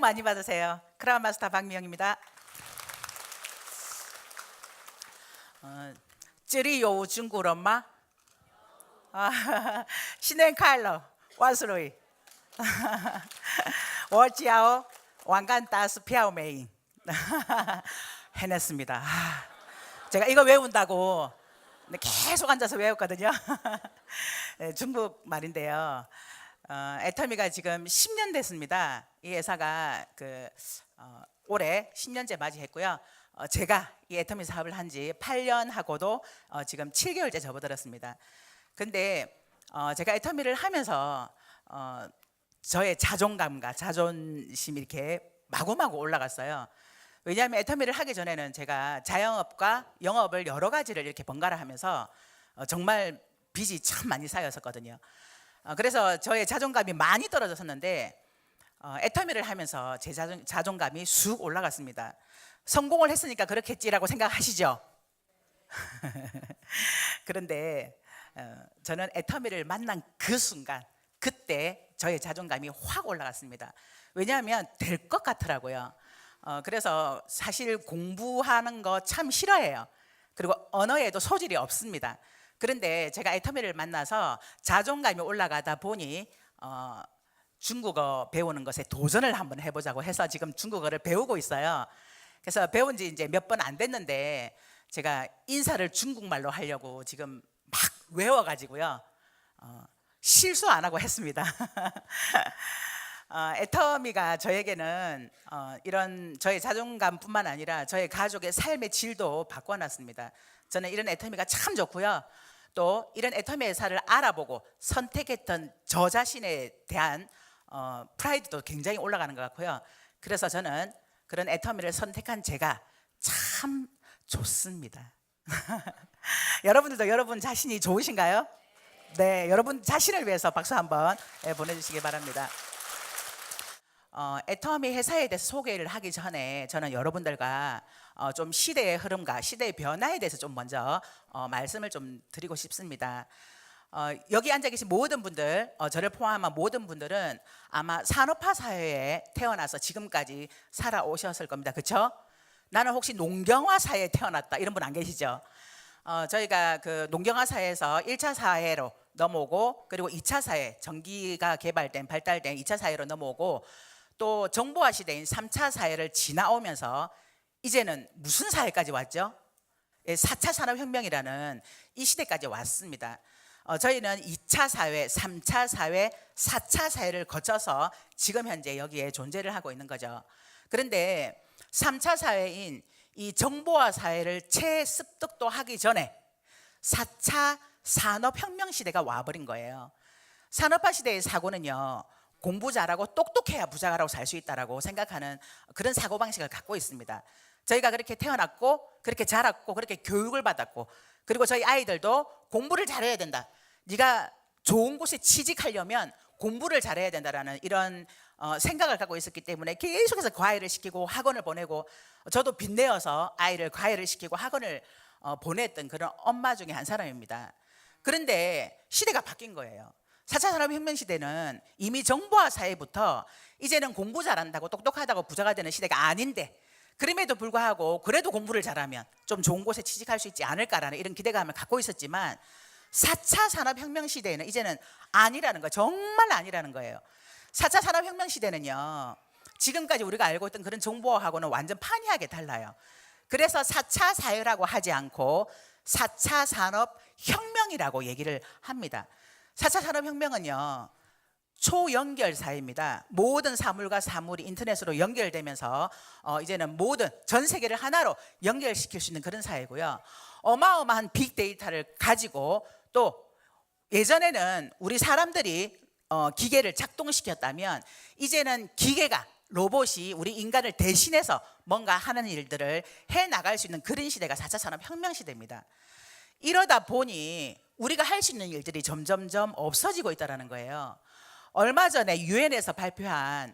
많이 받으세요. 크라운 마스터 박미영입니다. 这里有中国人吗？新年快乐，万岁！我叫왕관 다스 펴메인. 해냈습니다. 제가 이거 외운다고 계속 앉아서 외웠거든요. 네, 중국 말인데요. 애터미가 지금 10년 됐습니다. 이 회사가 올해 10년째 맞이했고요. 제가 이 애터미 사업을 한 지 8년 하고도 지금 7개월째 접어들었습니다. 근데 제가 애터미를 하면서 저의 자존감과 자존심이 이렇게 마구마구 올라갔어요. 왜냐하면 애터미를 하기 전에는 제가 자영업과 영업을 여러 가지를 이렇게 번갈아 하면서 정말 빚이 참 많이 쌓였었거든요. 그래서 저의 자존감이 많이 떨어졌었는데 애터미를 하면서 제 자존감이 쑥 올라갔습니다. 성공을 했으니까 그렇겠지라고 생각하시죠? 그런데 저는 애터미를 만난 그 순간, 그때 저의 자존감이 확 올라갔습니다. 왜냐하면 될 것 같더라고요. 그래서 사실 공부하는 거 참 싫어해요. 그리고 언어에도 소질이 없습니다. 그런데 제가 애터미를 만나서 자존감이 올라가다 보니 중국어 배우는 것에 도전을 한번 해보자고 해서 지금 중국어를 배우고 있어요. 그래서 배운 지 이제 몇 번 안 됐는데 제가 인사를 중국말로 하려고 지금 막 외워가지고요. 실수 안 하고 했습니다. 애터미가 저에게는 이런 저의 자존감뿐만 아니라 저의 가족의 삶의 질도 바꿔놨습니다. 저는 이런 애터미가 참 좋고요. 또 이런 애터미 회사를 알아보고 선택했던 저 자신에 대한 프라이드도 굉장히 올라가는 것 같고요. 그래서 저는 그런 애터미를 선택한 제가 참 좋습니다. 여러분들도 여러분 자신이 좋으신가요? 네, 여러분 자신을 위해서 박수 한번 보내주시기 바랍니다. 애터미 회사에 대해서 소개를 하기 전에 저는 여러분들과 좀 시대의 흐름과 시대의 변화에 대해서 좀 먼저 말씀을 좀 드리고 싶습니다. 여기 앉아 계신 모든 분들, 저를 포함한 모든 분들은 아마 산업화 사회에 태어나서 지금까지 살아오셨을 겁니다. 그렇죠? 나는 혹시 농경화 사회에 태어났다 이런 분 안 계시죠? 저희가 그 농경화 사회에서 1차 사회로 넘어오고, 그리고 2차 사회, 전기가 발달된 2차 사회로 넘어오고, 또 정보화 시대인 3차 사회를 지나오면서 이제는 무슨 사회까지 왔죠? 4차 산업혁명이라는 이 시대까지 왔습니다. 저희는 2차 사회, 3차 사회, 4차 사회를 거쳐서 지금 현재 여기에 존재를 하고 있는 거죠. 그런데 3차 사회인 이 정보화 사회를 채습득도 하기 전에 4차 산업혁명 시대가 와버린 거예요. 산업화 시대의 사고는요, 공부 잘하고 똑똑해야 부자라고 살 수 있다라고 생각하는 그런 사고방식을 갖고 있습니다. 저희가 그렇게 태어났고, 그렇게 자랐고, 그렇게 교육을 받았고, 그리고 저희 아이들도 공부를 잘해야 된다. 네가 좋은 곳에 취직하려면 공부를 잘해야 된다라는 이런 생각을 갖고 있었기 때문에 계속해서 과외를 시키고 학원을 보내고, 저도 빚내어서 아이를 과외를 시키고 학원을 보냈던 그런 엄마 중에 한 사람입니다. 그런데 시대가 바뀐 거예요. 4차 산업혁명 시대는 이미 정보화 사회부터 이제는 공부 잘한다고 똑똑하다고 부자가 되는 시대가 아닌데, 그럼에도 불구하고 그래도 공부를 잘하면 좀 좋은 곳에 취직할 수 있지 않을까라는 이런 기대감을 갖고 있었지만, 4차 산업혁명 시대에는 이제는 아니라는 거예요. 정말 아니라는 거예요. 4차 산업혁명 시대는요, 지금까지 우리가 알고 있던 그런 정보화하고는 완전 판이하게 달라요. 그래서 4차 사회라고 하지 않고 4차 산업혁명이라고 얘기를 합니다. 4차 산업혁명은요, 초연결 사회입니다. 모든 사물과 사물이 인터넷으로 연결되면서 이제는 모든 전 세계를 하나로 연결시킬 수 있는 그런 사회고요. 어마어마한 빅데이터를 가지고, 또 예전에는 우리 사람들이 기계를 작동시켰다면 이제는 기계가, 로봇이 우리 인간을 대신해서 뭔가 하는 일들을 해나갈 수 있는 그런 시대가 4차 산업혁명 시대입니다. 이러다 보니 우리가 할 수 있는 일들이 점점점 없어지고 있다는 거예요. 얼마 전에 유엔에서 발표한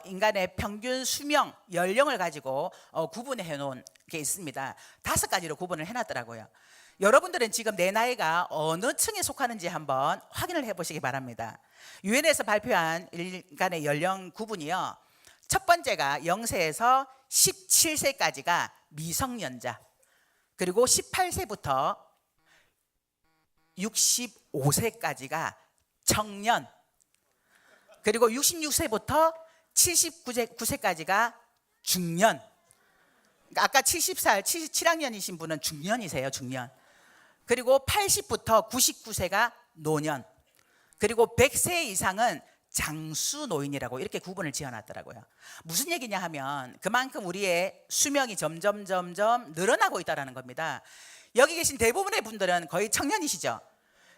인간의 평균 수명, 연령을 가지고 구분해 놓은 게 있습니다. 5가지로 구분을 해놨더라고요. 여러분들은 지금 내 나이가 어느 층에 속하는지 한번 확인을 해보시기 바랍니다. 유엔에서 발표한 인간의 연령 구분이요, 첫 번째가 0세에서 17세까지가 미성년자, 그리고 18세부터 65세까지가 청년, 그리고 66세부터 79세까지가 중년. 그러니까 아까 70살, 77학년이신 분은 중년이세요, 중년. 그리고 80부터 99세가 노년, 그리고 100세 이상은 장수 노인이라고 이렇게 구분을 지어놨더라고요. 무슨 얘기냐 하면 그만큼 우리의 수명이 점점 늘어나고 있다는 겁니다. 여기 계신 대부분의 분들은 거의 청년이시죠.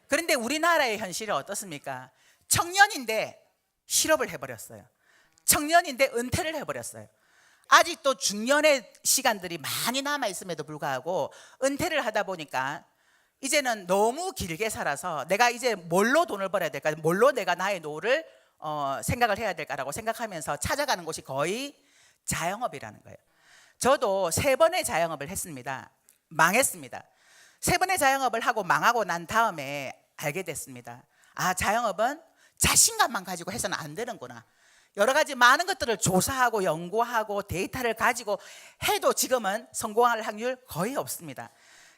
그런데 우리나라의 현실은 어떻습니까? 청년인데 실업을 해버렸어요. 청년인데 은퇴를 해버렸어요. 아직도 중년의 시간들이 많이 남아있음에도 불구하고 은퇴를 하다 보니까 이제는 너무 길게 살아서 내가 이제 뭘로 돈을 벌어야 될까, 뭘로 내가 나의 노후를 생각을 해야 될까라고 생각하면서 찾아가는 곳이 거의 자영업이라는 거예요. 저도 3번의 자영업을 했습니다. 망했습니다. 3번의 자영업을 하고 망하고 난 다음에 알게 됐습니다. 아, 자영업은 자신감만 가지고 해서는 안 되는구나. 여러 가지 많은 것들을 조사하고 연구하고 데이터를 가지고 해도 지금은 성공할 확률 거의 없습니다.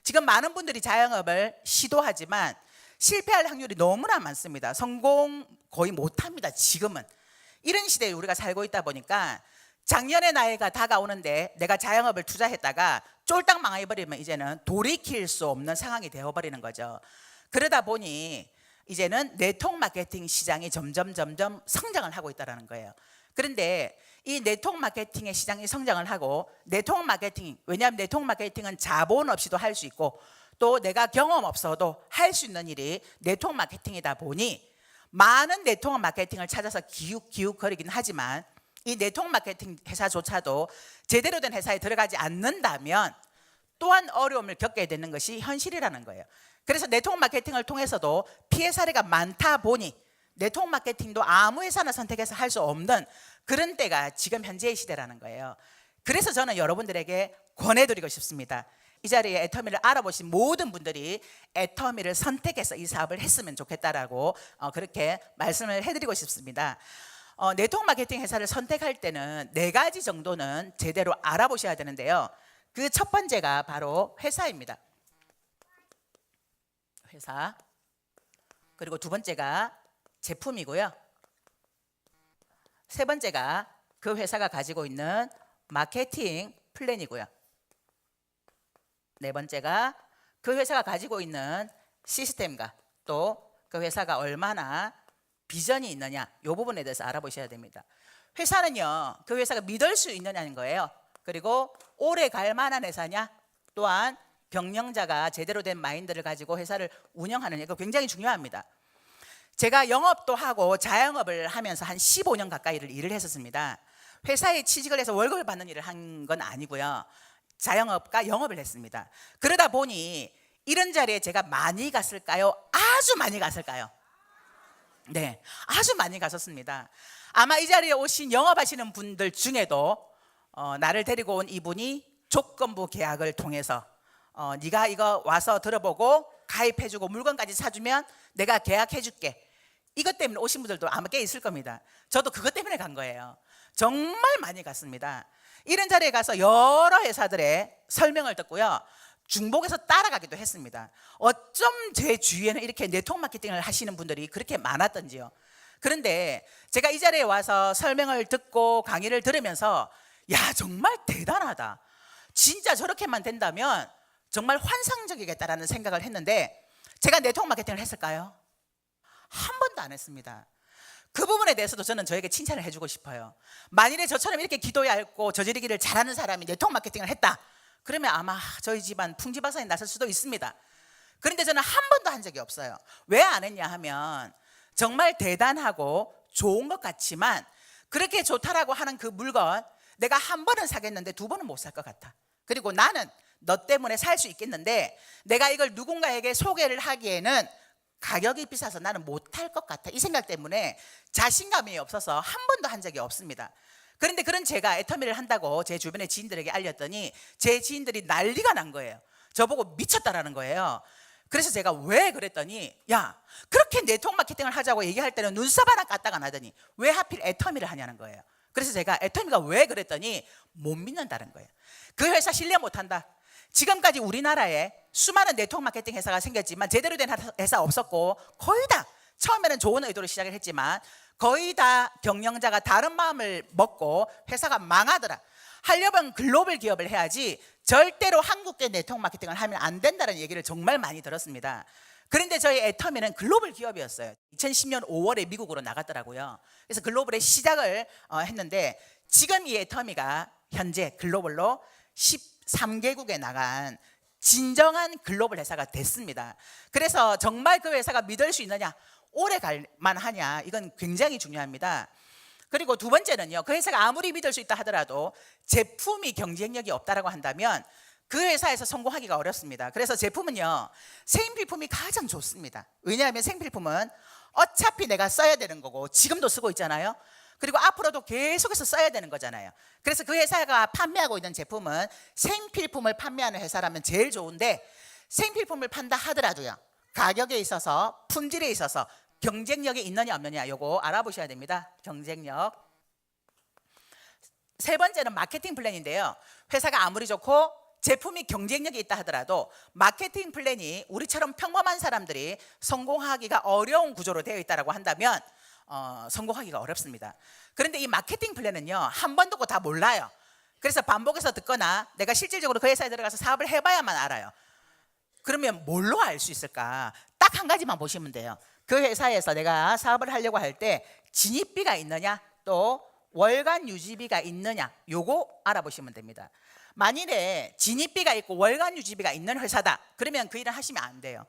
지금 많은 분들이 자영업을 시도하지만 실패할 확률이 너무나 많습니다. 성공 거의 못합니다. 지금은 이런 시대에 우리가 살고 있다 보니까 작년의 나이가 다가오는데 내가 자영업을 투자했다가 쫄딱 망해버리면 이제는 돌이킬 수 없는 상황이 되어버리는 거죠. 그러다 보니 이제는 네트워크 마케팅 시장이 점점 성장을 하고 있다는 거예요. 그런데 이 네트워크 마케팅의 시장이 성장을 하고, 네트워크 마케팅, 왜냐하면 네트워크 마케팅은 자본 없이도 할 수 있고 또 내가 경험 없어도 할 수 있는 일이 네트워크 마케팅이다 보니 많은 네트워크 마케팅을 찾아서 기웃기웃거리긴 하지만 이 네트워크 마케팅 회사조차도 제대로 된 회사에 들어가지 않는다면 또한 어려움을 겪게 되는 것이 현실이라는 거예요. 그래서 네트워크 마케팅을 통해서도 피해 사례가 많다 보니 네트워크 마케팅도 아무 회사나 선택해서 할 수 없는 그런 때가 지금 현재의 시대라는 거예요. 그래서 저는 여러분들에게 권해드리고 싶습니다. 이 자리에 애터미를 알아보신 모든 분들이 애터미를 선택해서 이 사업을 했으면 좋겠다라고 그렇게 말씀을 해드리고 싶습니다. 네트워크 마케팅 회사를 선택할 때는 4가지 정도는 제대로 알아보셔야 되는데요. 그 첫 번째가 바로 회사입니다. 회사. 그리고 2번째가 제품이고요. 3번째가 그 회사가 가지고 있는 마케팅 플랜이고요. 4번째가 그 회사가 가지고 있는 시스템과 또 그 회사가 얼마나 비전이 있느냐, 이 부분에 대해서 알아보셔야 됩니다. 회사는요, 그 회사가 믿을 수 있느냐는 거예요. 그리고 오래 갈 만한 회사냐, 또한 경영자가 제대로 된 마인드를 가지고 회사를 운영하느냐, 이거 굉장히 중요합니다. 제가 영업도 하고 자영업을 하면서 한 15년 가까이를 일을 했었습니다. 회사에 취직을 해서 월급을 받는 일을 한 건 아니고요. 자영업과 영업을 했습니다. 그러다 보니 이런 자리에 제가 많이 갔을까요? 아주 많이 갔을까요? 네, 아주 많이 갔었습니다. 아마 이 자리에 오신 영업하시는 분들 중에도 나를 데리고 온 이분이 조건부 계약을 통해서 네가 이거 와서 들어보고 가입해주고 물건까지 사주면 내가 계약해줄게, 이것 때문에 오신 분들도 아마 꽤 있을 겁니다. 저도 그것 때문에 간 거예요. 정말 많이 갔습니다. 이런 자리에 가서 여러 회사들의 설명을 듣고요, 중복해서 따라가기도 했습니다. 어쩜 제 주위에는 이렇게 네트워크 마케팅을 하시는 분들이 그렇게 많았던지요. 그런데 제가 이 자리에 와서 설명을 듣고 강의를 들으면서 야, 정말 대단하다, 진짜 저렇게만 된다면 정말 환상적이겠다라는 생각을 했는데, 제가 네트워크 마케팅을 했을까요? 한 번도 안 했습니다. 그 부분에 대해서도 저는 저에게 칭찬을 해주고 싶어요. 만일에 저처럼 이렇게 기도 얇고 저지르기를 잘하는 사람이 네트워크 마케팅을 했다, 그러면 아마 저희 집안 풍지박산이 났을 수도 있습니다. 그런데 저는 한 번도 한 적이 없어요. 왜 안 했냐 하면 정말 대단하고 좋은 것 같지만 그렇게 좋다라고 하는 그 물건 내가 한 번은 사겠는데 2번은 못 살 것 같아. 그리고 나는 너 때문에 살 수 있겠는데 내가 이걸 누군가에게 소개를 하기에는 가격이 비싸서 나는 못할 것 같아, 이 생각 때문에 자신감이 없어서 한 번도 한 적이 없습니다. 그런데 그런 제가 애터미를 한다고 제 주변의 지인들에게 알렸더니 제 지인들이 난리가 난 거예요. 저보고 미쳤다라는 거예요. 그래서 제가 왜 그랬더니, 야, 그렇게 네트워크 마케팅을 하자고 얘기할 때는 눈썹 하나 까딱 안 하더니 왜 하필 애터미를 하냐는 거예요. 그래서 제가 애터미가 왜 그랬더니 못 믿는다는 거예요. 그 회사 신뢰 못한다. 지금까지 우리나라에 수많은 네트워크 마케팅 회사가 생겼지만 제대로 된 회사 없었고, 거의 다 처음에는 좋은 의도로 시작을 했지만 거의 다 경영자가 다른 마음을 먹고 회사가 망하더라. 하려면 글로벌 기업을 해야지 절대로 한국계 네트워크 마케팅을 하면 안 된다는 얘기를 정말 많이 들었습니다. 그런데 저희 애터미는 글로벌 기업이었어요. 2010년 5월에 미국으로 나갔더라고요. 그래서 글로벌의 시작을 했는데, 지금 이 애터미가 현재 글로벌로 13개국에 나간 진정한 글로벌 회사가 됐습니다. 그래서 정말 그 회사가 믿을 수 있느냐, 오래 갈 만하냐, 이건 굉장히 중요합니다. 그리고 두 번째는요, 그 회사가 아무리 믿을 수 있다 하더라도 제품이 경쟁력이 없다라고 한다면 그 회사에서 성공하기가 어렵습니다. 그래서 제품은요, 생필품이 가장 좋습니다. 왜냐하면 생필품은 어차피 내가 써야 되는 거고 지금도 쓰고 있잖아요. 그리고 앞으로도 계속해서 써야 되는 거잖아요. 그래서 그 회사가 판매하고 있는 제품은 생필품을 판매하는 회사라면 제일 좋은데, 생필품을 판다 하더라도요, 가격에 있어서, 품질에 있어서 경쟁력이 있느냐 없느냐, 요거 알아보셔야 됩니다. 경쟁력. 세 번째는 마케팅 플랜인데요, 회사가 아무리 좋고 제품이 경쟁력이 있다 하더라도 마케팅 플랜이 우리처럼 평범한 사람들이 성공하기가 어려운 구조로 되어 있다고 한다면 성공하기가 어렵습니다. 그런데 이 마케팅 플랜은요, 한 번 듣고 다 몰라요. 그래서 반복해서 듣거나 내가 실질적으로 그 회사에 들어가서 사업을 해봐야만 알아요. 그러면 뭘로 알 수 있을까? 딱 한 가지만 보시면 돼요. 그 회사에서 내가 사업을 하려고 할 때 진입비가 있느냐, 또 월간 유지비가 있느냐, 요거 알아보시면 됩니다. 만일에 진입비가 있고 월간 유지비가 있는 회사다, 그러면 그 일을 하시면 안 돼요.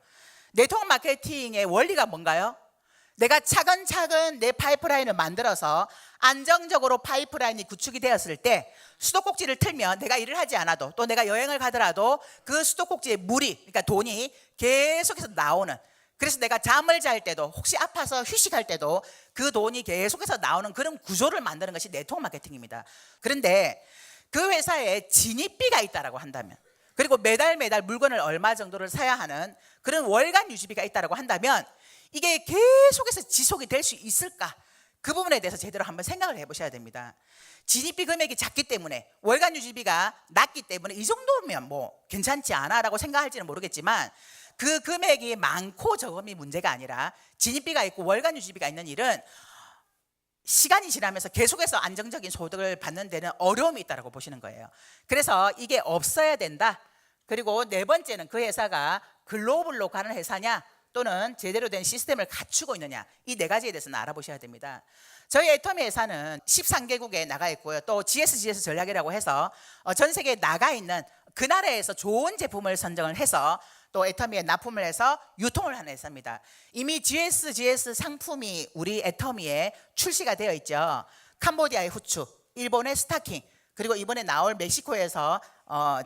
네트워크 마케팅의 원리가 뭔가요? 내가 차근차근 내 파이프라인을 만들어서 안정적으로 파이프라인이 구축이 되었을 때 수도꼭지를 틀면 내가 일을 하지 않아도, 또 내가 여행을 가더라도 그 수도꼭지에 물이, 그러니까 돈이 계속해서 나오는, 그래서 내가 잠을 잘 때도, 혹시 아파서 휴식할 때도 그 돈이 계속해서 나오는 그런 구조를 만드는 것이 네트워크 마케팅입니다. 그런데 그 회사에 진입비가 있다라고 한다면, 그리고 매달 물건을 얼마 정도를 사야 하는 그런 월간 유지비가 있다라고 한다면 이게 계속해서 지속이 될 수 있을까? 그 부분에 대해서 제대로 한번 생각을 해보셔야 됩니다. 진입비 금액이 작기 때문에, 월간 유지비가 낮기 때문에 이 정도면 뭐 괜찮지 않아라고 생각할지는 모르겠지만, 그 금액이 많고 적음이 문제가 아니라 진입비가 있고 월간 유지비가 있는 일은 시간이 지나면서 계속해서 안정적인 소득을 받는 데는 어려움이 있다고 보시는 거예요. 그래서 이게 없어야 된다. 그리고 네 번째는 그 회사가 글로벌로 가는 회사냐, 또는 제대로 된 시스템을 갖추고 있느냐, 이 네 가지에 대해서는 알아보셔야 됩니다. 저희 애터미 회사는 13개국에 나가 있고요, 또 GSGS 전략이라고 해서 전 세계에 나가 있는 그 나라에서 좋은 제품을 선정을 해서 또 애터미에 납품을 해서 유통을 하는 회사입니다. 이미 GSGS 상품이 우리 애터미에 출시가 되어 있죠. 캄보디아의 후추, 일본의 스타킹, 그리고 이번에 나올 멕시코에서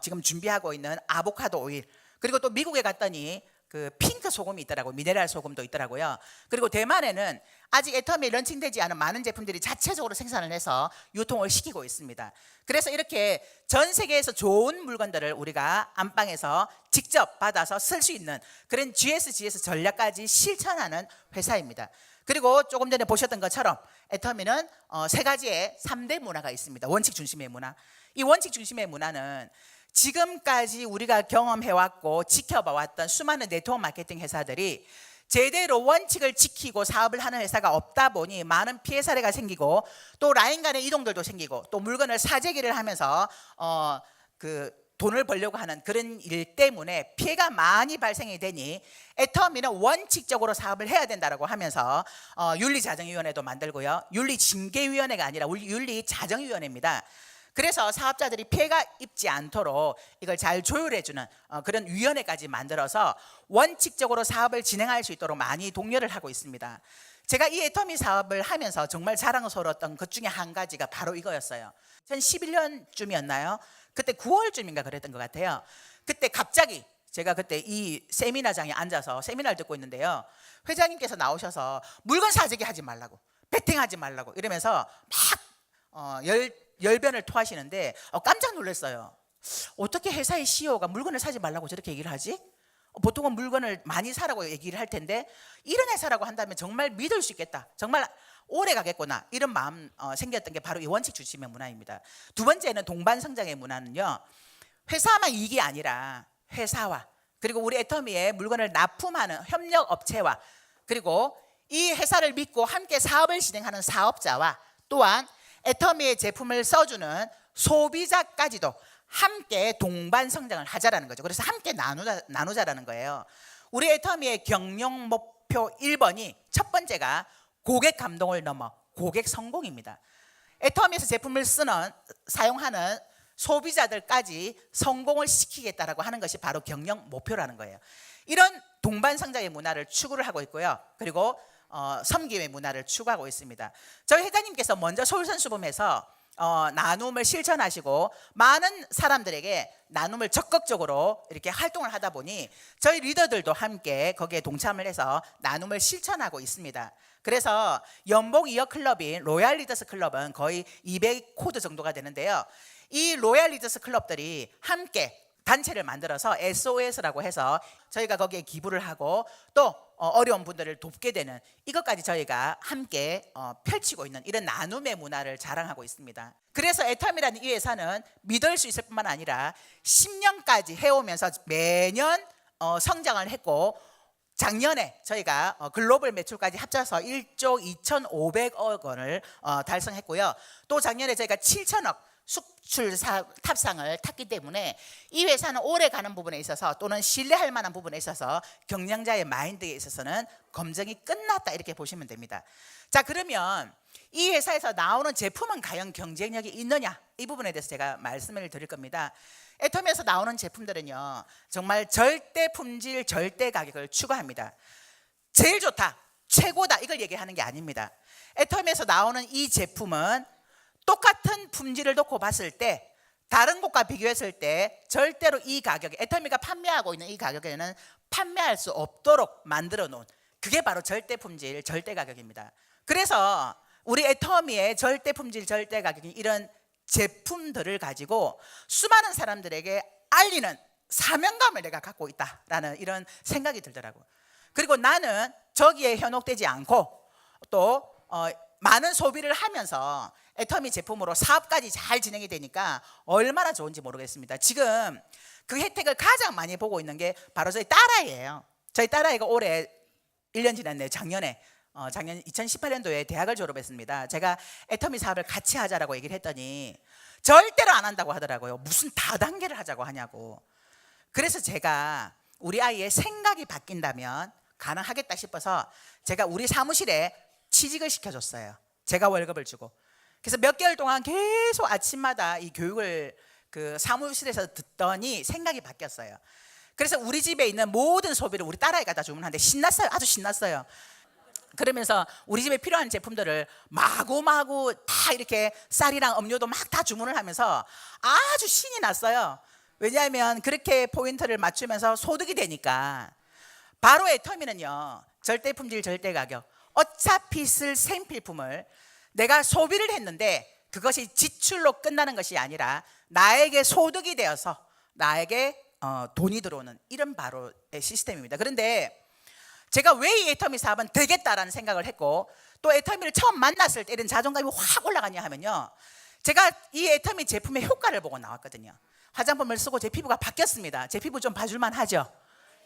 지금 준비하고 있는 아보카도 오일, 그리고 또 미국에 갔더니 그 핑크 소금이 있더라고요. 미네랄 소금도 있더라고요. 그리고 대만에는 아직 애터미에 런칭되지 않은 많은 제품들이 자체적으로 생산을 해서 유통을 시키고 있습니다. 그래서 이렇게 전 세계에서 좋은 물건들을 우리가 안방에서 직접 받아서 쓸 수 있는 그런 GSGS 전략까지 실천하는 회사입니다. 그리고 조금 전에 보셨던 것처럼 애터미는 세 가지의 3대 문화가 있습니다. 원칙 중심의 문화. 이 원칙 중심의 문화는 지금까지 우리가 경험해왔고 지켜봐왔던 수많은 네트워크 마케팅 회사들이 제대로 원칙을 지키고 사업을 하는 회사가 없다 보니 많은 피해 사례가 생기고, 또 라인 간의 이동들도 생기고, 또 물건을 사재기를 하면서 그 돈을 벌려고 하는 그런 일 때문에 피해가 많이 발생이 되니, 애터미는 원칙적으로 사업을 해야 된다라고 하면서 윤리자정위원회도 만들고요, 윤리징계위원회가 아니라 윤리자정위원회입니다. 그래서 사업자들이 피해가 입지 않도록 이걸 잘 조율해주는 그런 위원회까지 만들어서 원칙적으로 사업을 진행할 수 있도록 많이 독려를 하고 있습니다. 제가 이 애터미 사업을 하면서 정말 자랑스러웠던 것 중에 한 가지가 바로 이거였어요. 2011년쯤이었나요? 그때 9월쯤인가 그랬던 것 같아요. 그때 갑자기 제가 그때 이 세미나장에 앉아서 세미나를 듣고 있는데요, 회장님께서 나오셔서 물건 사재기 하지 말라고, 베팅하지 말라고 이러면서 막 열변을 토하시는데 깜짝 놀랐어요. 어떻게 회사의 CEO가 물건을 사지 말라고 저렇게 얘기를 하지? 보통은 물건을 많이 사라고 얘기를 할 텐데, 이런 회사라고 한다면 정말 믿을 수 있겠다, 정말 오래 가겠구나 이런 마음 생겼던 게 바로 이 원칙 중심의 문화입니다. 두 번째는 동반성장의 문화는요, 회사만 이익이 아니라 회사와 그리고 우리 애터미에 물건을 납품하는 협력 업체와 그리고 이 회사를 믿고 함께 사업을 진행하는 사업자와 또한 애터미의 제품을 써주는 소비자까지도 함께 동반 성장을 하자라는 거죠. 그래서 함께 나누자라는 거예요. 우리 애터미의 경영 목표 1번이 첫 번째가 고객 감동을 넘어 고객 성공입니다. 애터미에서 제품을 사용하는 소비자들까지 성공을 시키겠다라고 하는 것이 바로 경영 목표라는 거예요. 이런 동반 성장의 문화를 추구를 하고 있고요. 그리고 섬김의 문화를 추구하고 있습니다. 저희 회장님께서 먼저 솔선수범해서 나눔을 실천하시고 많은 사람들에게 나눔을 적극적으로 이렇게 활동을 하다 보니 저희 리더들도 함께 거기에 동참을 해서 나눔을 실천하고 있습니다. 그래서 연봉 2억 클럽인 로얄 리더스 클럽은 거의 200코드 정도가 되는데요. 이 로얄 리더스 클럽들이 함께 단체를 만들어서 SOS라고 해서 저희가 거기에 기부를 하고 또 어려운 분들을 돕게 되는 이것까지 저희가 함께 펼치고 있는 이런 나눔의 문화를 자랑하고 있습니다. 그래서 애터미라는 이 회사는 믿을 수 있을 뿐만 아니라 10년까지 해오면서 매년 성장을 했고 작년에 저희가 글로벌 매출까지 합쳐서 1조 2,500억 원을 달성했고요. 또 작년에 저희가 7천억 수출 탑상을 탔기 때문에 이 회사는 오래 가는 부분에 있어서 또는 신뢰할 만한 부분에 있어서 경영자의 마인드에 있어서는 검증이 끝났다 이렇게 보시면 됩니다. 자, 그러면 이 회사에서 나오는 제품은 과연 경쟁력이 있느냐, 이 부분에 대해서 제가 말씀을 드릴 겁니다. 애터미에서 나오는 제품들은요 정말 절대 품질 절대 가격을 추구합니다. 제일 좋다, 최고다 이걸 얘기하는 게 아닙니다. 애터미에서 나오는 이 제품은 똑같은 품질을 놓고 봤을 때 다른 곳과 비교했을 때 절대로 이 가격에 애터미가 판매하고 있는 이 가격에는 판매할 수 없도록 만들어 놓은 그게 바로 절대 품질 절대 가격입니다. 그래서 우리 애터미의 절대 품질 절대 가격인 이런 제품들을 가지고 수많은 사람들에게 알리는 사명감을 내가 갖고 있다라는 이런 생각이 들더라고요. 그리고 나는 저기에 현혹되지 않고 또 많은 소비를 하면서 애터미 제품으로 사업까지 잘 진행이 되니까 얼마나 좋은지 모르겠습니다. 지금 그 혜택을 가장 많이 보고 있는 게 바로 저희 딸아이예요. 저희 딸아이가 올해 1년 지났네요. 작년 2018년도에 대학을 졸업했습니다. 제가 애터미 사업을 같이 하자라고 얘기를 했더니 절대로 안 한다고 하더라고요. 무슨 다단계를 하자고 하냐고. 그래서 제가 우리 아이의 생각이 바뀐다면 가능하겠다 싶어서 제가 우리 사무실에 취직을 시켜줬어요. 제가 월급을 주고. 그래서 몇 개월 동안 계속 아침마다 이 교육을 그 사무실에서 듣더니 생각이 바뀌었어요. 그래서 우리 집에 있는 모든 소비를 우리 딸아이가 다 주문하는데 신났어요. 아주 신났어요. 그러면서 우리 집에 필요한 제품들을 마구마구 다 이렇게 쌀이랑 음료도 막 다 주문을 하면서 아주 신이 났어요. 왜냐하면 그렇게 포인트를 맞추면서 소득이 되니까. 바로 애터미는요 절대 품질 절대 가격, 어차피 쓸 생필품을 내가 소비를 했는데 그것이 지출로 끝나는 것이 아니라 나에게 소득이 되어서 나에게 돈이 들어오는 이런 바로 시스템입니다. 그런데 제가 왜 이 애터미 사업은 되겠다라는 생각을 했고 또 애터미를 처음 만났을 때 이런 자존감이 확 올라갔냐 하면요, 제가 이 애터미 제품의 효과를 보고 나왔거든요. 화장품을 쓰고 제 피부가 바뀌었습니다. 제 피부 좀 봐줄만 하죠.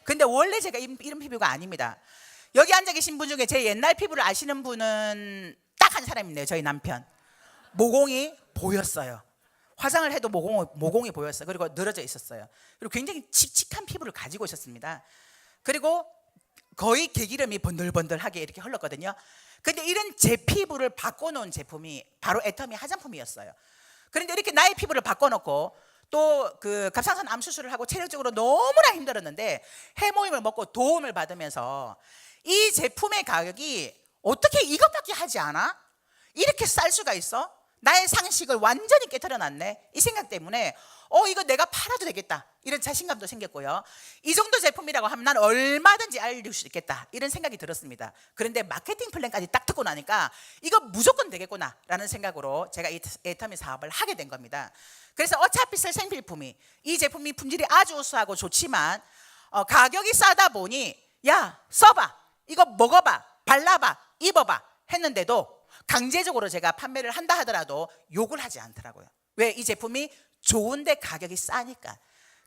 근데 원래 제가 이런 피부가 아닙니다. 여기 앉아 계신 분 중에 제 옛날 피부를 아시는 분은 딱 한 사람 있네요. 저희 남편. 모공이 보였어요. 화장을 해도 모공이 보였어요. 그리고 늘어져 있었어요. 그리고 굉장히 칙칙한 피부를 가지고 있었습니다. 그리고 거의 개기름이 번들번들하게 이렇게 흘렀거든요. 근데 이런 제 피부를 바꿔놓은 제품이 바로 애터미 화장품이었어요. 그런데 이렇게 나의 피부를 바꿔놓고 또 그 갑상선 암 수술을 하고 체력적으로 너무나 힘들었는데 해모임을 먹고 도움을 받으면서 이 제품의 가격이 어떻게 이것밖에 하지 않아? 이렇게 쌀 수가 있어? 나의 상식을 완전히 깨트려놨네. 이 생각 때문에 이거 내가 팔아도 되겠다 이런 자신감도 생겼고요. 이 정도 제품이라고 하면 난 얼마든지 알릴 수 있겠다 이런 생각이 들었습니다. 그런데 마케팅 플랜까지 딱 듣고 나니까 이거 무조건 되겠구나 라는 생각으로 제가 이 애터미 사업을 하게 된 겁니다. 그래서 어차피 쓸 생필품이 이 제품이 품질이 아주 우수하고 좋지만 가격이 싸다 보니 야 써봐, 이거 먹어봐, 발라봐, 입어봐 했는데도 강제적으로 제가 판매를 한다 하더라도 욕을 하지 않더라고요. 왜? 이 제품이 좋은데 가격이 싸니까.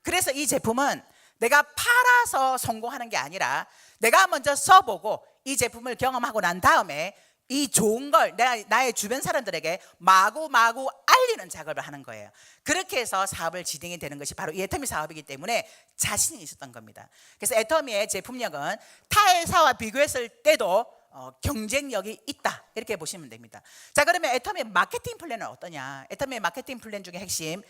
그래서 이 제품은 내가 팔아서 성공하는 게 아니라 내가 먼저 써보고 이 제품을 경험하고 난 다음에 이 좋은 걸 내가 나의 주변 사람들에게 마구마구 알리는 작업을 하는 거예요. 그렇게 해서 사업을 진행이 되는 것이 바로 이 애터미 사업이기 때문에 자신이 있었던 겁니다. 그래서 애터미의 제품력은 타 회사와 비교했을 때도 경쟁력이 있다, 이렇게 보시면 됩니다. 자, 그러면 애터미의 마케팅 플랜은 어떠냐? 애터미의 마케팅 플랜 중에 핵심,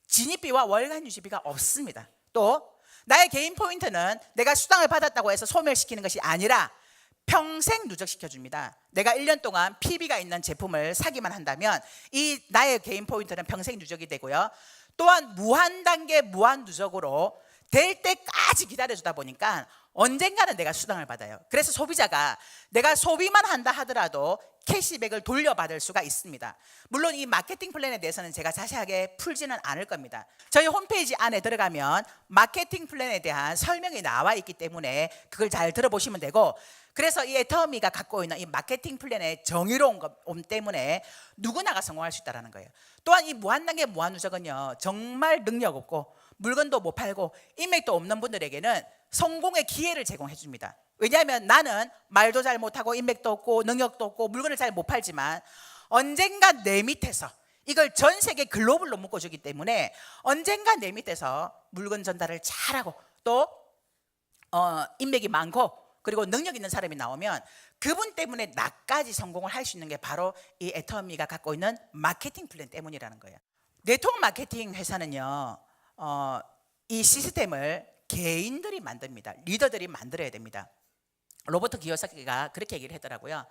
진입비와 월간 유지비가 없습니다. 또 나의 개인 포인트는 내가 수당을 받았다고 해서 소멸시키는 것이 아니라 평생 누적시켜 줍니다. 내가 1년 동안 PB가 있는 제품을 사기만 한다면 이 나의 개인 포인트는 평생 누적이 되고요. 또한 무한 단계 무한 누적으로 될 때까지 기다려주다 보니까 언젠가는 내가 수당을 받아요. 그래서 소비자가 내가 소비만 한다 하더라도 캐시백을 돌려받을 수가 있습니다. 물론 이 마케팅 플랜에 대해서는 제가 자세하게 풀지는 않을 겁니다. 저희 홈페이지 안에 들어가면 마케팅 플랜에 대한 설명이 나와 있기 때문에 그걸 잘 들어보시면 되고, 그래서 이 애터미가 갖고 있는 이 마케팅 플랜의 정의로운 것 때문에 누구나가 성공할 수 있다는 거예요. 또한 이 무한단계 무한누적은요, 정말 능력 없고 물건도 못 팔고 인맥도 없는 분들에게는 성공의 기회를 제공해 줍니다. 왜냐하면 나는 말도 잘 못하고 인맥도 없고 능력도 없고 물건을 잘 못 팔지만 언젠가 내 밑에서 이걸 전 세계 글로벌로 묶어주기 때문에 언젠가 내 밑에서 물건 전달을 잘하고 또 인맥이 많고 그리고 능력 있는 사람이 나오면 그분 때문에 나까지 성공을 할 수 있는 게 바로 이 애터미가 갖고 있는 마케팅 플랜 때문이라는 거예요. 네트워크 마케팅 회사는요, 이 시스템을 개인들이 만듭니다. 리더들이 만들어야 됩니다. 로버트 기요사키가 그렇게 얘기를 했더라고요.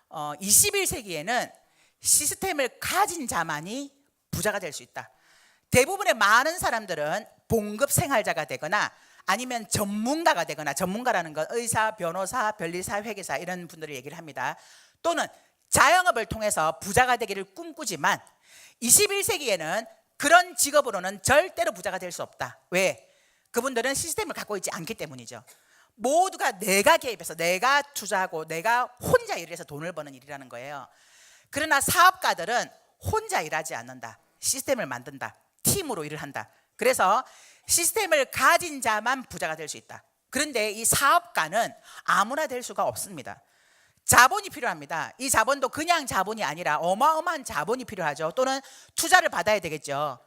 21세기에는 시스템을 가진 자만이 부자가 될 수 있다. 대부분의 많은 사람들은 봉급 생활자가 되거나 아니면 전문가가 되거나, 전문가라는 건 의사, 변호사, 변리사, 회계사 이런 분들을 얘기를 합니다. 또는 자영업을 통해서 부자가 되기를 꿈꾸지만 21세기에는 그런 직업으로는 절대로 부자가 될 수 없다. 왜? 그분들은 시스템을 갖고 있지 않기 때문이죠. 모두가 내가 개입해서 내가 투자하고 내가 혼자 일을 해서 돈을 버는 일이라는 거예요. 그러나 사업가들은 혼자 일하지 않는다. 시스템을 만든다. 팀으로 일을 한다. 그래서 시스템을 가진 자만 부자가 될 수 있다. 그런데 이 사업가는 아무나 될 수가 없습니다. 자본이 필요합니다. 이 자본도 그냥 자본이 아니라 어마어마한 자본이 필요하죠. 또는 투자를 받아야 되겠죠.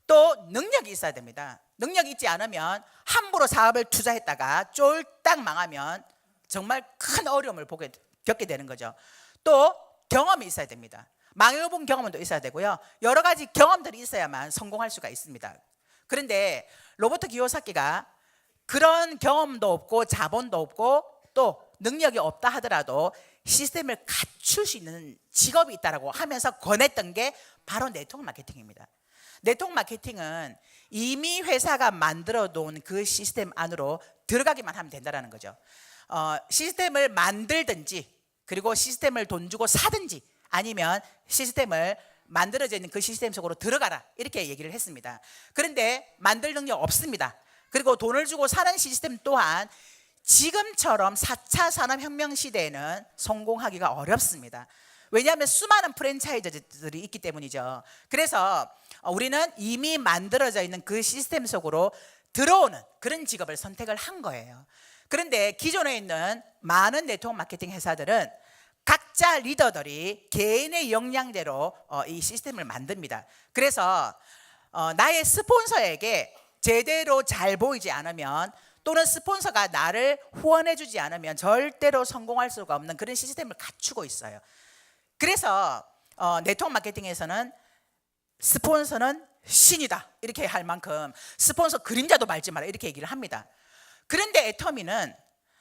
또 능력이 있어야 됩니다. 능력이 있지 않으면 함부로 사업을 투자했다가 쫄딱 망하면 정말 큰 어려움을 겪게 되는 거죠. 또 경험이 있어야 됩니다. 망해본 경험도 있어야 되고요. 여러 가지 경험들이 있어야만 성공할 수가 있습니다. 그런데 로버트 기요사키가 그런 경험도 없고 자본도 없고 또 능력이 없다 하더라도 시스템을 갖출 수 있는 직업이 있다라고 하면서 권했던 게 바로 네트워크 마케팅입니다. 네트워크 마케팅은 이미 회사가 만들어 놓은 그 시스템 안으로 들어가기만 하면 된다는 거죠. 시스템을 만들든지 그리고 시스템을 돈 주고 사든지 아니면 시스템을 만들어져 있는 그 시스템 속으로 들어가라, 이렇게 얘기를 했습니다. 그런데 만들 능력 없습니다. 그리고 돈을 주고 사는 시스템 또한 지금처럼 4차 산업혁명 시대에는 성공하기가 어렵습니다. 왜냐하면 수많은 프랜차이즈들이 있기 때문이죠. 그래서 우리는 이미 만들어져 있는 그 시스템 속으로 들어오는 그런 직업을 선택을 한 거예요. 그런데 기존에 있는 많은 네트워크 마케팅 회사들은 각자 리더들이 개인의 역량대로 이 시스템을 만듭니다. 그래서 나의 스폰서에게 제대로 잘 보이지 않으면 또는 스폰서가 나를 후원해 주지 않으면 절대로 성공할 수가 없는 그런 시스템을 갖추고 있어요. 그래서 네트워크 마케팅에서는 스폰서는 신이다 이렇게 할 만큼 스폰서 그림자도 밟지 마라 이렇게 얘기를 합니다. 그런데 애터미는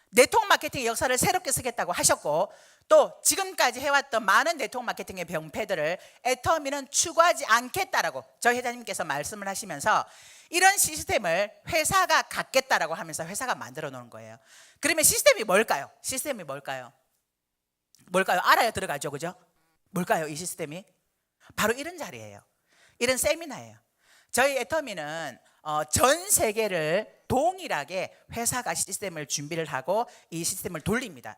네트워크 마케팅의 역사를 새롭게 쓰겠다고 하셨고 또 지금까지 해왔던 많은 네트워크 마케팅의 병폐들을 애터미는 추구하지 않겠다라고 저희 회장님께서 말씀을 하시면서 이런 시스템을 회사가 갖겠다라고 하면서 회사가 만들어 놓은 거예요. 그러면 시스템이 뭘까요? 시스템이 뭘까요? 알아야 들어가죠, 그죠? 뭘까요, 이 시스템이? 바로 이런 자리예요. 이런 세미나예요. 저희 애터미는 전 세계를 동일하게 회사가 시스템을 준비를 하고 이 시스템을 돌립니다.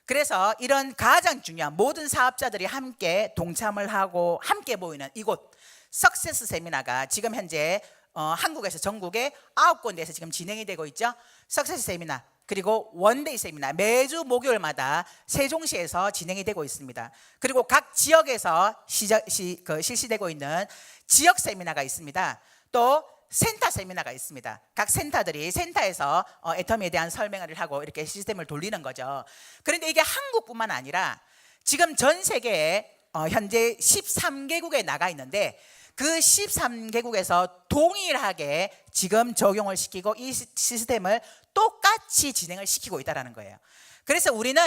그래서 이런 가장 중요한 모든 사업자들이 함께 동참을 하고 함께 모이는 이곳 석세스 세미나가 지금 현재 한국에서 전국에 9군데에서 지금 진행이 되고 있죠. 석세스 세미나 그리고 원데이 세미나 매주 목요일마다 세종시에서 진행이 되고 있습니다. 그리고 각 지역에서 실시되고 있는 지역 세미나가 있습니다. 또 센터 세미나가 있습니다. 각 센터들이 센터에서 애터미에 대한 설명을 하고 이렇게 시스템을 돌리는 거죠. 그런데 이게 한국뿐만 아니라 지금 전 세계에 현재 13개국에 나가 있는데 그 13개국에서 동일하게 지금 적용을 시키고 이 시스템을 똑같이 진행을 시키고 있다는 거예요. 그래서 우리는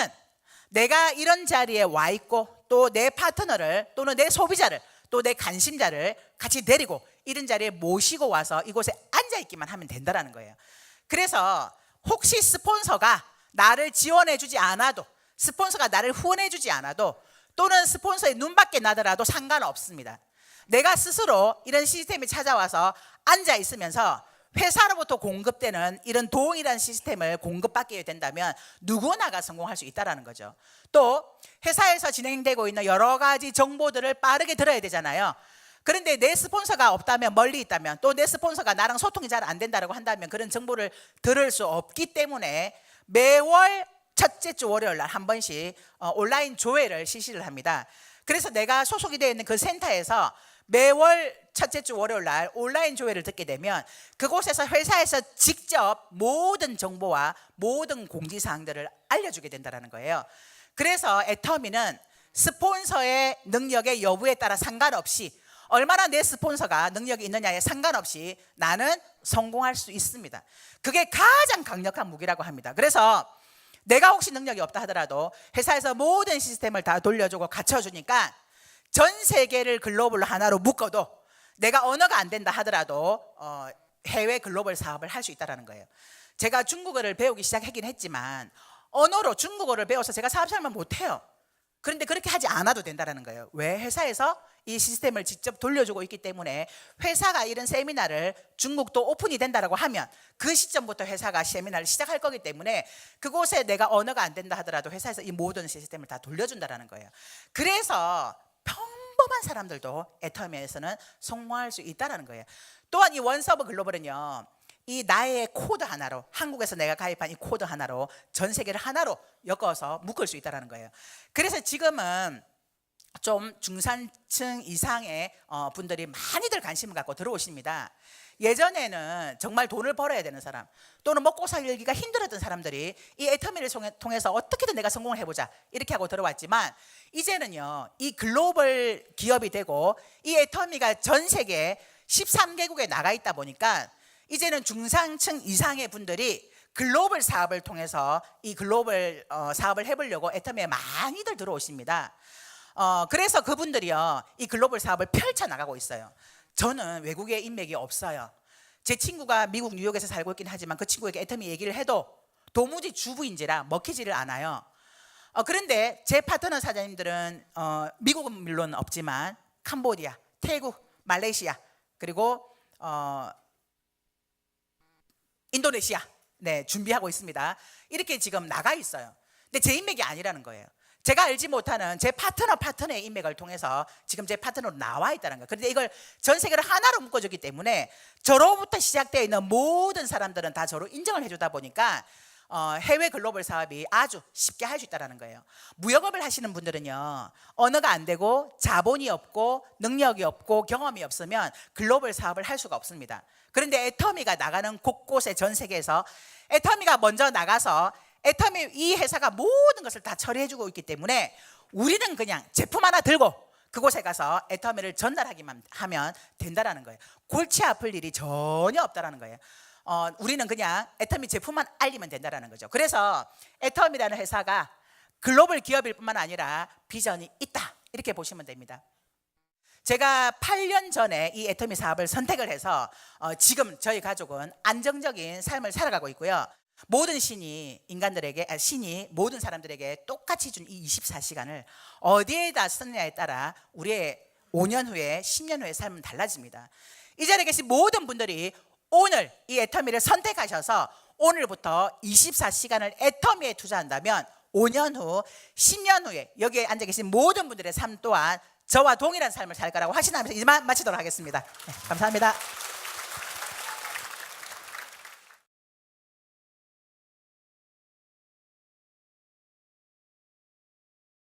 내가 이런 자리에 와 있고 또 내 파트너를 또는 내 소비자를 또 내 관심자를 같이 데리고 이런 자리에 모시고 와서 이곳에 앉아있기만 하면 된다는 거예요. 그래서 혹시 스폰서가 나를 지원해 주지 않아도 스폰서가 나를 후원해 주지 않아도 또는 스폰서의 눈밖에 나더라도 상관없습니다. 내가 스스로 이런 시스템에 찾아와서 앉아 있으면서 회사로부터 공급되는 이런 동일한 시스템을 공급받게 된다면 누구나가 성공할 수 있다는 거죠. 또 회사에서 진행되고 있는 여러 가지 정보들을 빠르게 들어야 되잖아요. 그런데 내 스폰서가 없다면 멀리 있다면 또 내 스폰서가 나랑 소통이 잘 안 된다고 한다면 그런 정보를 들을 수 없기 때문에 매월 첫째 주 월요일 날 한 번씩 온라인 조회를 실시를 합니다. 그래서 내가 소속이 되어 있는 그 센터에서 매월 첫째 주 월요일 날 온라인 조회를 듣게 되면 그곳에서 회사에서 직접 모든 정보와 모든 공지사항들을 알려주게 된다는 거예요. 그래서 애터미는 스폰서의 능력의 여부에 따라 상관없이 얼마나 내 스폰서가 능력이 있느냐에 상관없이 나는 성공할 수 있습니다. 그게 가장 강력한 무기라고 합니다. 그래서 내가 혹시 능력이 없다 하더라도 회사에서 모든 시스템을 다 돌려주고 갖춰주니까 전 세계를 글로벌로 하나로 묶어도 내가 언어가 안 된다 하더라도 해외 글로벌 사업을 할 수 있다는 거예요. 제가 중국어를 배우기 시작하긴 했지만 언어로 중국어를 배워서 제가 사업 설명 못해요. 그런데 그렇게 하지 않아도 된다는 거예요. 왜? 회사에서 이 시스템을 직접 돌려주고 있기 때문에 회사가 이런 세미나를 중국도 오픈이 된다고 하면 그 시점부터 회사가 세미나를 시작할 거기 때문에 그곳에 내가 언어가 안 된다 하더라도 회사에서 이 모든 시스템을 다 돌려준다는 거예요. 그래서 평범한 사람들도 애터미에서는 성공할 수 있다는 거예요. 또한 이 원서버 글로벌은요, 이 나의 코드 하나로 한국에서 내가 가입한 이 코드 하나로 전 세계를 하나로 엮어서 묶을 수 있다는 거예요. 그래서 지금은 좀 중산층 이상의 분들이 많이들 관심을 갖고 들어오십니다. 예전에는 정말 돈을 벌어야 되는 사람 또는 먹고 살기가 힘들었던 사람들이 이 애터미를 통해서 어떻게든 내가 성공을 해보자 이렇게 하고 들어왔지만 이제는요, 이 글로벌 기업이 되고 이 애터미가 전 세계 13개국에 나가 있다 보니까 이제는 중산층 이상의 분들이 글로벌 사업을 통해서 이 글로벌 사업을 해보려고 애터미에 많이들 들어오십니다. 그래서 그분들이요, 이 글로벌 사업을 펼쳐나가고 있어요. 저는 외국에 인맥이 없어요. 제 친구가 미국 뉴욕에서 살고 있긴 하지만 그 친구에게 애터미 얘기를 해도 도무지 주부인지라 먹히지를 않아요. 그런데 제 파트너 사장님들은 미국은 물론 없지만 캄보디아, 태국, 말레이시아 그리고 인도네시아 준비하고 있습니다. 이렇게 지금 나가 있어요. 근데 제 인맥이 아니라는 거예요. 제가 알지 못하는 제 파트너의 인맥을 통해서 지금 제 파트너로 나와 있다는 거예요. 그런데 이걸 전 세계를 하나로 묶어주기 때문에 저로부터 시작되어 있는 모든 사람들은 다 저로 인정을 해주다 보니까 해외 글로벌 사업이 아주 쉽게 할 수 있다는 거예요. 무역업을 하시는 분들은요, 언어가 안 되고 자본이 없고 능력이 없고 경험이 없으면 글로벌 사업을 할 수가 없습니다. 그런데 애터미가 나가는 곳곳에 전 세계에서 애터미가 먼저 나가서 애터미 이 회사가 모든 것을 다 처리해주고 있기 때문에 우리는 그냥 제품 하나 들고 그곳에 가서 애터미를 전달하기만 하면 된다라는 거예요. 골치 아플 일이 전혀 없다라는 거예요. 우리는 그냥 애터미 제품만 알리면 된다라는 거죠. 그래서 애터미라는 회사가 글로벌 기업일 뿐만 아니라 비전이 있다 이렇게 보시면 됩니다. 제가 8년 전에 이 애터미 사업을 선택을 해서 지금 저희 가족은 안정적인 삶을 살아가고 있고요. 모든 신이 모든 사람들에게 똑같이 준 이 24시간을 어디에다 쓰느냐에 따라 우리의 5년 후에 10년 후의 삶은 달라집니다. 이 자리에 계신 모든 분들이 오늘 이 애터미를 선택하셔서 오늘부터 24시간을 애터미에 투자한다면 5년 후, 10년 후에 여기에 앉아 계신 모든 분들의 삶 또한 저와 동일한 삶을 살 거라고 확신하면서 이만 마치도록 하겠습니다. 네, 감사합니다.